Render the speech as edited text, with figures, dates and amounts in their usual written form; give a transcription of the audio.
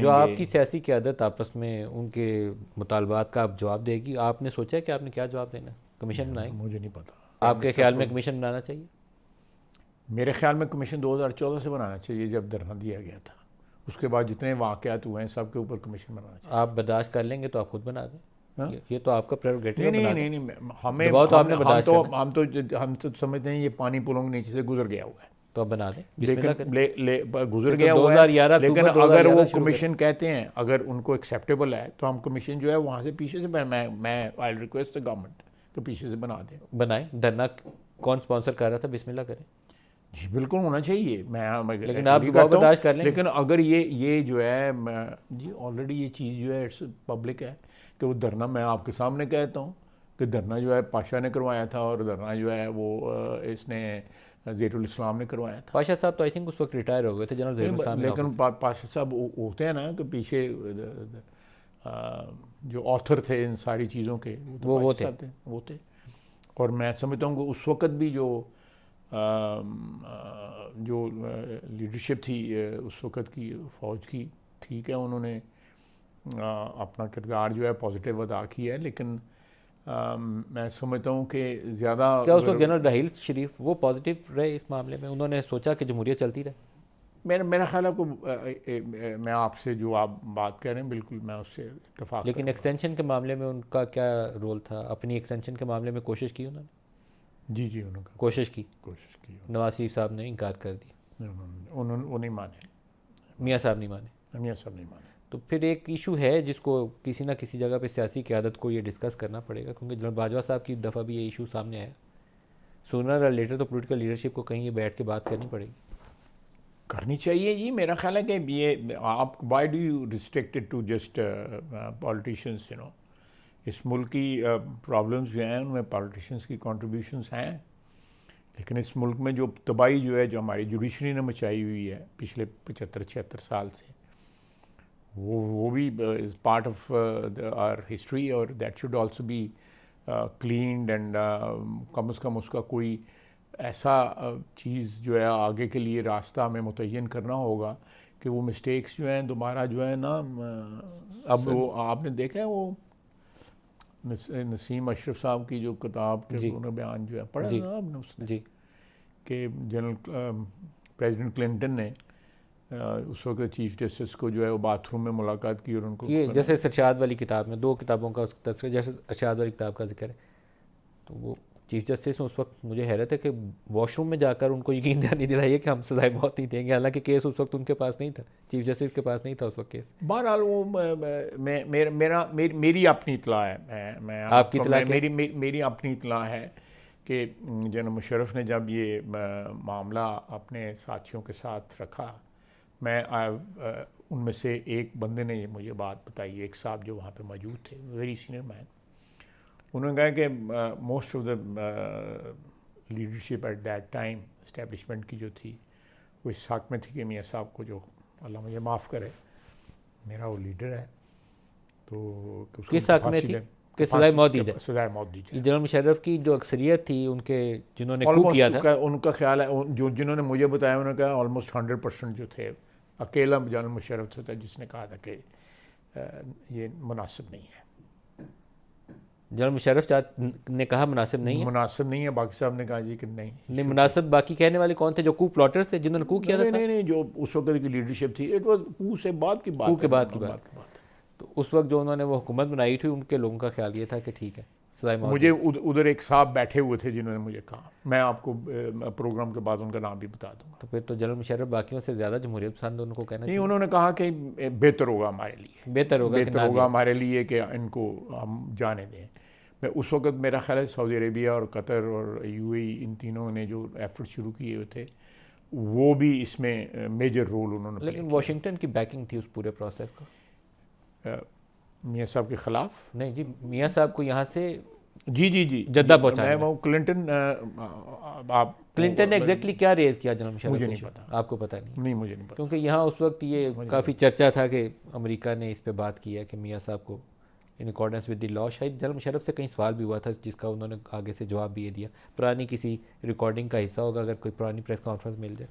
جو آپ کی سیاسی قیادت آپس میں ان کے مطالبات کا آپ جواب دے گی، آپ نے سوچا ہے کہ آپ نے کیا جواب دینا ہے؟ کمیشن بنائیں؟ مجھے نہیں پتا. آپ کے خیال میں کمیشن بنانا چاہیے؟ میرے خیال میں کمیشن 2014 سے بنانا چاہیے جب دھرنا دیا گیا تھا. اس کے بعد جتنے واقعات ہوئے ہیں سب کے اوپر کمیشن بنانا چاہیے. آپ برداشت کر لیں گے تو آپ خود بنا دیں، یہ تو آپ کا پریروگیٹو ہے، بنا دیں. نہیں دباؤ تو آپ نے برداشت کرنا ہے، ہم تو سمجھتے ہیں یہ پانی پلوں کے نیچے سے گزر گیا ہوا ہے. تو آپ بنا دیں، بسم اللہ کریں. گزر گیا ہوا ہے. 2011 لیکن اکتوبر اگر 2011 وہ شروع کریں. کمیشن کہتے ہیں اگر ان کو ایکسیپٹیبل ہے تو ہم کمیشن جو ہے وہاں سے پیچھے سے میں آئی ریکویسٹ دا گورنمنٹ کہ پیچھے سے بنا دیں. بنائیں. دھرنا کون سپانسر کر رہا تھا؟ بسم اللہ کریں. جی بالکل ہونا چاہیے. لیکن آپ دباؤ برداشت کر لیں گے. لیکن اگر یہ جو ہے جی آلریڈی یہ چیز جو ہے اٹس پبلک ہے کہ وہ دھرنا میں آپ کے سامنے کہتا ہوں کہ دھرنا جو ہے پاشا نے کروایا تھا اور دھرنا جو ہے وہ اس نے زہیر الاسلام نے کروایا تھا. پاشا صاحب تو آئی تھنک اس وقت ریٹائر ہو گئے تھے جنرل زہیر الاسلام. لیکن پاشا صاحب ہوتے ہیں نا کہ پیچھے جو آتھر تھے ان ساری چیزوں کے وہ تھے. اور میں سمجھتا ہوں کہ اس وقت بھی جو لیڈرشپ تھی اس وقت کی فوج کی، ٹھیک ہے انہوں نے اپنا کردار جو ہے پازیٹیو ادا کیا ہے. لیکن میں سمجھتا ہوں کہ زیادہ کیا اس وقت جنرل راحیل شریف وہ پازیٹیو رہے اس معاملے میں؟ انہوں نے سوچا کہ جمہوریت چلتی رہے. میرا خیال ہے میں آپ سے جو آپ بات کہہ رہے ہیں بالکل میں اس سے اتفاق. لیکن ایکسٹینشن کے معاملے میں ان کا کیا رول تھا؟ اپنی ایکسٹینشن کے معاملے میں کوشش کی انہوں نے؟ جی انہوں نے کوشش کی. نواز شریف صاحب نے انکار کر دیا. وہ نہیں مانے. میاں صاحب نہیں مانے. تو پھر ایک ایشو ہے جس کو کسی نہ کسی جگہ پہ سیاسی قیادت کو یہ ڈسکس کرنا پڑے گا، کیونکہ جنرل باجوہ صاحب کی دفعہ بھی یہ ایشو سامنے آیا. سونر اور لیٹر تو پولیٹیکل لیڈرشپ کو کہیں یہ بیٹھ کے بات کرنی چاہیے. جی میرا خیال ہے کہ یہ آپ why do you restricted to just politicians. اس ملک کی پرابلمس جو ہیں ان میں پالیٹیشینس کی کنٹریبیوشنس ہیں، لیکن اس ملک میں جو تباہی جو ہے جو ہماری جوڈیشری نے مچائی ہوئی ہے پچھلے 75-76 سال سے، وہ بھی is part of our history, اور that should also be cleaned and کم از کم اس کا کوئی ایسا چیز جو ہے آگے کے لیے راستہ ہمیں متعین کرنا ہوگا کہ وہ مسٹیکس جو ہیں دوبارہ جو ہے نا. اب وہ آپ نے دیکھا ہے وہ نسیم اشرف صاحب کی جو کتاب کے انہوں نے بیان جو ہے پڑھا نا آپ نے اس نے کہ جنرل پریزیڈنٹ کلنٹن نے اس وقت چیف جسٹس کو جو ہے وہ باتھ روم میں ملاقات کی اور ان کو جیسے ارشاد والی کتاب میں 2 کتابوں کا تذکرہ، جیسے ارشاد والی کتاب کا ذکر ہے، تو وہ چیف جسٹس نے اس وقت مجھے حیرت ہے کہ واش روم میں جا کر ان کو یقین دہانی دلائی ہے کہ ہم سزائے موت نہیں دیں گے، حالانکہ کیس اس وقت ان کے پاس نہیں تھا، چیف جسٹس کے پاس نہیں تھا اس وقت کیس. بہرحال وہ میری اپنی اطلاع ہے. آپ کی اطلاع میری اپنی اطلاع ہے کہ جنرل مشرف نے جب یہ معاملہ اپنے ساتھیوں کے ساتھ رکھا، میں ان میں سے ایک بندے نے مجھے بات بتائی، ایک صاحب جو وہاں پہ موجود تھے، ویری سینئر مین. انہوں نے کہا کہ most of the leadership at that time establishment کی جو تھی وہ اس حق میں تھی کہ میاں صاحب کو، جو اللہ مجھے معاف کرے میرا وہ لیڈر ہے، تو کس حق میں تھی کہ سزائے موت دی جائے. جنرل مشرف کی جو اکثریت تھی ان کے جنہوں نے کو کیا تھا، ان کا خیال ہے جنہوں نے مجھے بتایا انہوں نے کہا آلموسٹ 100% جو تھے، اکیلا جنرل مشرف تھا جس نے کہا تھا کہ یہ مناسب نہیں ہے. جنرل مشرف نے کہا مناسب نہیں ہے، باقی صاحب نے کہا جی کہ نہیں مناسب. باقی کہنے والے کون تھے؟ جو کو پلاٹرز تھے جنہوں نے کو کیا تھا. نہیں جو اس وقت کی لیڈرشپ تھی، اٹ واز کو سے بعد کی بات. تو اس وقت جو انہوں نے وہ حکومت بنائی تھی ان کے لوگوں کا خیال یہ تھا کہ ٹھیک ہے سزائے موت. مجھے ادھر ایک صاحب بیٹھے ہوئے تھے جنہوں نے مجھے کہا، میں آپ کو پروگرام کے بعد ان کا نام بھی بتا دوں گا. تو پھر تو جنرل مشرف باقیوں سے زیادہ جمہوریت پسند ان کو کہنا نہیں، انہوں نے کہا کہ بہتر ہوگا ہمارے لیے کہ ان کو ہم جانے دیں. میں اس وقت میرا خیال ہے سعودی عربیہ اور قطر اور یو اے ای ان تینوں نے جو ایفرٹ شروع کیے ہوئے تھے وہ بھی اس میں میجر رول انہوں نے. لیکن واشنگٹن کی بیکنگ تھی اس پورے پروسیس کو میاں صاحب کے خلاف. نہیں جی، میاں صاحب کو یہاں سے جی جدہ پہنچایا. میں وہ کلنٹن نے ایگزیکٹلی کیا ریز کیا جنرل مشرف؟ مجھے نہیں پتا. آپ کو پتہ نہیں؟ مجھے نہیں پتا، کیونکہ یہاں اس وقت یہ کافی چرچا تھا کہ امریکہ نے اس پہ بات کی ہے کہ میاں صاحب کو ان اکارڈنس ود دی لا. شاید جنرل مشرف سے کہیں سوال بھی ہوا تھا جس کا انہوں نے آگے سے جواب بھی دیا. پرانی کسی ریکارڈنگ کا حصہ ہوگا، اگر کوئی پرانی پریس کانفرنس مل جائے.